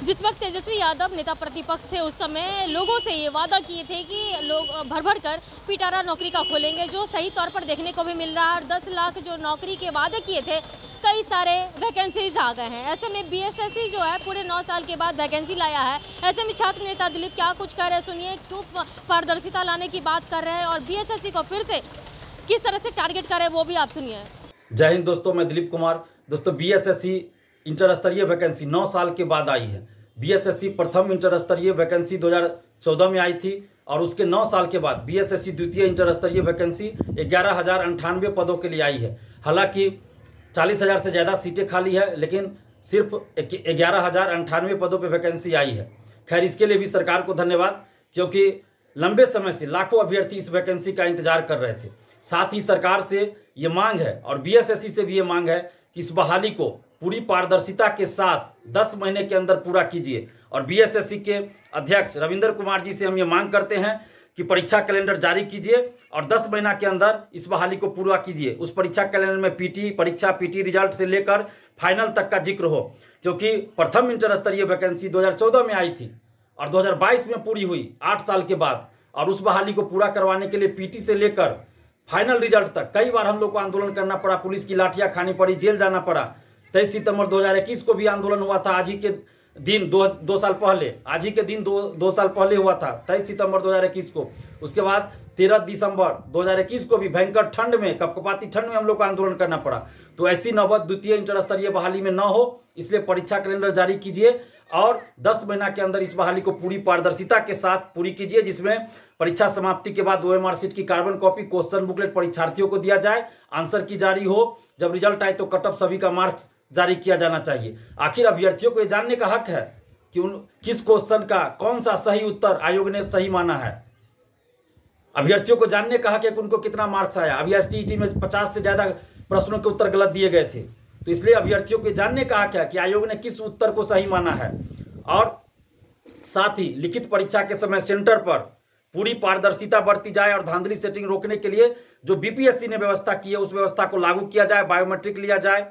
जिस वक्त तेजस्वी यादव नेता प्रतिपक्ष थे उस समय लोगों से ये वादा किए थे कि लोग भर भर कर पिटारा नौकरी का खोलेंगे, जो सही तौर पर देखने को भी मिल रहा है। और 10 लाख जो नौकरी के वादे किए थे, कई सारे वैकेंसीज आ गए हैं। ऐसे में बीएसएससी जो है पूरे 9 साल के बाद वैकेंसी लाया है। ऐसे में छात्र नेता दिलीप क्या कुछ कह रहे हैं, सुनिए। क्यों पारदर्शिता लाने की बात कर रहे हैं और बीएसएससी को फिर से किस तरह से टारगेट कर रहे हैं, वो भी आप सुनिए। जय हिंद दोस्तों, मैं दिलीप कुमार। दोस्तों, बीएसएससी इंटर स्तरीय वैकेंसी 9 साल के बाद आई है। बीएसएससी प्रथम इंटर स्तरीय वैकेंसी 2014 में आई थी और उसके 9 साल के बाद बीएसएससी द्वितीय इंटर स्तरीय वैकेंसी 11,098 पदों के लिए आई है। हालांकि 40,000 से ज़्यादा सीटें खाली है, लेकिन सिर्फ 11,098 पदों पर वैकेंसी आई है। खैर, इसके लिए भी सरकार को धन्यवाद, क्योंकि लंबे समय से लाखों अभ्यर्थी इस वैकेंसी का इंतजार कर रहे थे। साथ ही सरकार से ये मांग है और बीएसएससी से भी ये मांग है कि इस बहाली को पूरी पारदर्शिता के साथ 10 महीने के अंदर पूरा कीजिए। और बीएसएससी के अध्यक्ष रविंद्र कुमार जी से हम ये मांग करते हैं कि परीक्षा कैलेंडर जारी कीजिए और 10 महीना के अंदर इस बहाली को पूरा कीजिए। उस परीक्षा कैलेंडर में पीटी रिजल्ट से लेकर फाइनल तक का जिक्र हो, क्योंकि प्रथम इंटर स्तरीय वैकेंसी 2014 में आई थी और 2022 में पूरी हुई 8 साल के बाद। और उस बहाली को पूरा करवाने के लिए पीटी से लेकर फाइनल रिजल्ट तक कई बार हम लोग को आंदोलन करना पड़ा, पुलिस की लाठियां खानी पड़ी, जेल जाना पड़ा। 23 सितंबर 2021 को भी आंदोलन हुआ था। आज ही के दिन दो साल पहले, आज ही के दिन दो साल पहले हुआ था, 23 सितंबर 2021 को। उसके बाद 13 दिसंबर 2021 को भी भयंकर ठंड में, कपकपाती ठंड में हम लोग को आंदोलन करना पड़ा। तो ऐसी नौबत द्वितीय इंटर स्तरीय बहाली में न हो, इसलिए परीक्षा कैलेंडर जारी कीजिए और 10 महीना के अंदर इस बहाली को पूरी पारदर्शिता के साथ पूरी कीजिए, जिसमें परीक्षा समाप्ति के बाद ओएमआर शीट की कार्बन कॉपी, क्वेश्चन बुकलेट परीक्षार्थियों को दिया जाए, आंसर की जारी हो। जब रिजल्ट आए तो कट ऑफ सभी का मार्क्स जारी किया जाना चाहिए। आखिर अभ्यर्थियों को यह जानने का हक है कि किस क्वेश्चन का कौन सा सही उत्तर आयोग ने सही माना है। अभ्यर्थियों को जानने का हक है कि उनको कितना मार्क्स आया। अभी एसटीईटी में 50 से ज्यादा प्रश्नों के उत्तर गलत दिए गए थे, तो इसलिए अभ्यर्थियों को जानने का हक है कि आयोग ने किस उत्तर को सही माना है। और साथ ही लिखित परीक्षा के समय सेंटर पर पूरी पारदर्शिता बरती जाए और धांधली सेटिंग रोकने के लिए जो बीपीएससी ने व्यवस्था की है, उस व्यवस्था को लागू किया जाए, बायोमेट्रिक लिया जाए,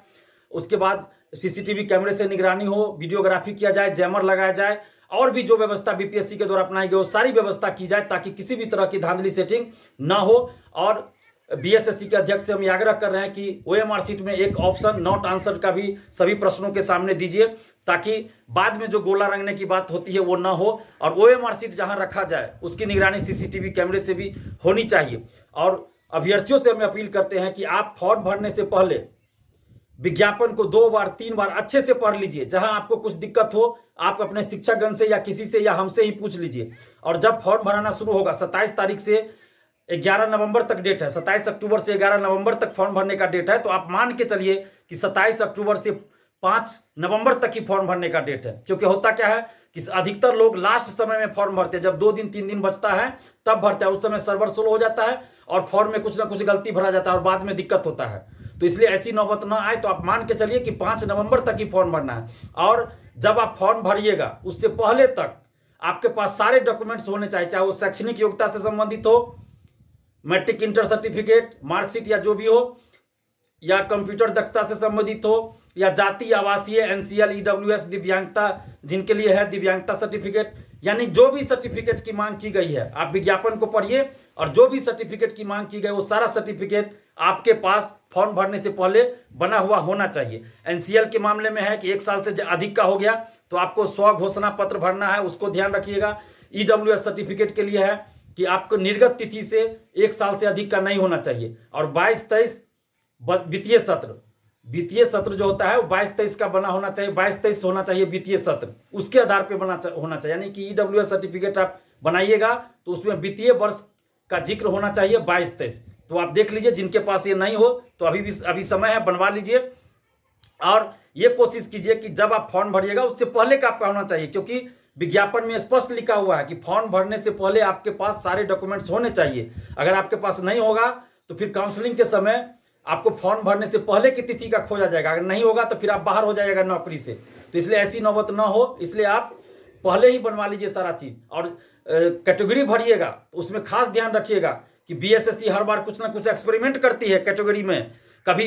उसके बाद सीसीटीवी कैमरे से निगरानी हो, वीडियोग्राफी किया जाए, जैमर लगाया जाए, और भी जो व्यवस्था बीपीएससी के द्वारा अपनाई गई वो सारी व्यवस्था की जाए, ताकि किसी भी तरह की धांधली सेटिंग ना हो। और बीएसएससी के अध्यक्ष से हम आग्रह कर रहे हैं कि ओएमआर शीट में एक ऑप्शन नॉट आंसर का भी सभी प्रश्नों के सामने दीजिए, ताकि बाद में जो गोला रंगने की बात होती है वो ना हो। और ओएमआर शीट जहां रखा जाए उसकी निगरानी सीसीटीवी कैमरे से भी होनी चाहिए। और अभ्यर्थियों से हम अपील करते हैं कि आप फॉर्म भरने से पहले विज्ञापन को 2 बार 3 बार अच्छे से पढ़ लीजिए। जहां आपको कुछ दिक्कत हो, आप अपने शिक्षकगण से या किसी से या हमसे ही पूछ लीजिए। और जब फॉर्म भराना शुरू होगा, 27 तारीख से 11 नवंबर तक डेट है, 27 अक्टूबर से 11 नवंबर तक फॉर्म भरने का डेट है। तो आप मान के चलिए कि 27 अक्टूबर से 5 नवंबर तक ही फॉर्म भरने का डेट है। क्योंकि होता क्या है कि अधिकतर लोग लास्ट समय में फॉर्म भरते हैं, जब 2 दिन 3 दिन बचता है तब भरते हैं। उस समय सर्वर स्लो हो जाता है और फॉर्म में कुछ ना कुछ गलती भरा जाता है और बाद में दिक्कत होता है। तो इसलिए ऐसी नौबत ना आए, तो आप मान के चलिए कि 5 नवंबर तक ही फॉर्म भरना है। और जब आप फॉर्म भरिएगा उससे पहले तक आपके पास सारे डॉक्यूमेंट्स होने चाहिए, चाहे वो शैक्षणिक योग्यता से संबंधित हो, मैट्रिक इंटर सर्टिफिकेट, मार्कशीट या जो भी हो, या कंप्यूटर दक्षता से संबंधित हो, या जाति, आवासीय, एनसीएल, ईडब्ल्यूएस, दिव्यांगता जिनके लिए है दिव्यांगता सर्टिफिकेट, यानी जो भी सर्टिफिकेट की मांग की गई है आप विज्ञापन को पढ़िए और जो भी सर्टिफिकेट की मांग की गई वो सारा सर्टिफिकेट आपके पास फॉर्म भरने से पहले बना हुआ होना चाहिए। एनसीएल के मामले में है कि 1 साल से अधिक का हो गया तो आपको स्व घोषणा पत्र भरना है, उसको ध्यान रखिएगा। ईडब्ल्यूएस सर्टिफिकेट के लिए है कि आपको निर्गत तिथि से 1 साल से अधिक का नहीं होना चाहिए। और 22-23 वित्तीय सत्र जो होता है वो 22-23 का बना होना चाहिए, 22-23 होना चाहिए वित्तीय सत्र, उसके आधार पे होना चाहिए। यानी कि ईडब्ल्यूएस सर्टिफिकेट आप बनाइएगा तो उसमें वित्तीय वर्ष का जिक्र होना चाहिए 22-23। तो आप देख लीजिए, जिनके पास ये नहीं हो तो अभी समय है, बनवा लीजिए। और ये कोशिश कीजिए कि जब आप फॉर्म भरिएगा उससे पहले का आपका होना चाहिए, क्योंकि विज्ञापन में स्पष्ट लिखा हुआ है कि फॉर्म भरने से पहले आपके पास सारे डॉक्यूमेंट्स होने चाहिए। अगर आपके पास नहीं होगा तो फिर काउंसलिंग के समय आपको फॉर्म भरने से पहले की तिथि का खोजा जाएगा। अगर नहीं होगा तो फिर आप बाहर हो जाएगा नौकरी से। तो इसलिए ऐसी नौबत ना हो, इसलिए आप पहले ही बनवा लीजिए सारा चीज। और कैटेगरी भरिएगा उसमें खास ध्यान रखिएगा कि बीएसएससी हर बार कुछ ना कुछ एक्सपेरिमेंट करती है कैटेगरी में, कभी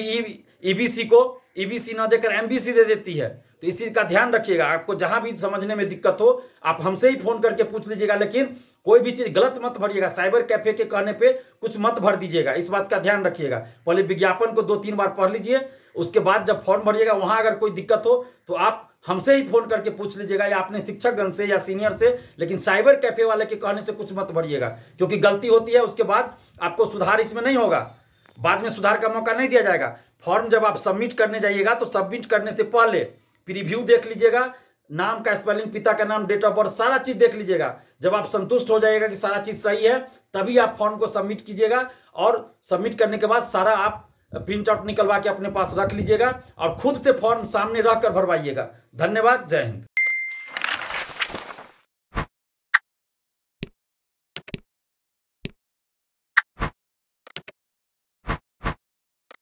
ईबीसी को ईबीसी ना देकर एमबीसी दे देती है। तो इसी का ध्यान रखिएगा। आपको जहां भी समझने में दिक्कत हो आप हमसे ही फोन करके पूछ लीजिएगा, लेकिन कोई भी चीज गलत मत भरिएगा। साइबर कैफे के कहने पे कुछ मत भर दीजिएगा, इस बात का ध्यान रखिएगा। पहले विज्ञापन को 2-3 बार पढ़ लीजिए, उसके बाद जब फॉर्म भरिएगा वहां अगर कोई दिक्कत हो तो आप हमसे ही फोन करके पूछ लीजिएगा, या अपने शिक्षकगण से या सीनियर से। लेकिन साइबर कैफे वाले के कहने से कुछ मत भरिएगा, क्योंकि गलती होती है उसके बाद आपको सुधार इसमें नहीं होगा, बाद में सुधार का मौका नहीं दिया जाएगा। फॉर्म जब आप सबमिट करने जाइएगा तो सबमिट करने से पहले प्रीव्यू देख लीजिएगा, नाम का स्पेलिंग, पिता का नाम, डेट ऑफ बर्थ, सारा चीज देख लीजिएगा। जब आप संतुष्ट हो जाएगा कि सारा चीज सही है तभी आप फॉर्म को सबमिट कीजिएगा, और सबमिट करने के बाद सारा आप प्रिंट आउट निकलवा के अपने पास रख लीजिएगा और खुद से फॉर्म सामने रखकर भरवाइएगा। धन्यवाद, जय हिंद।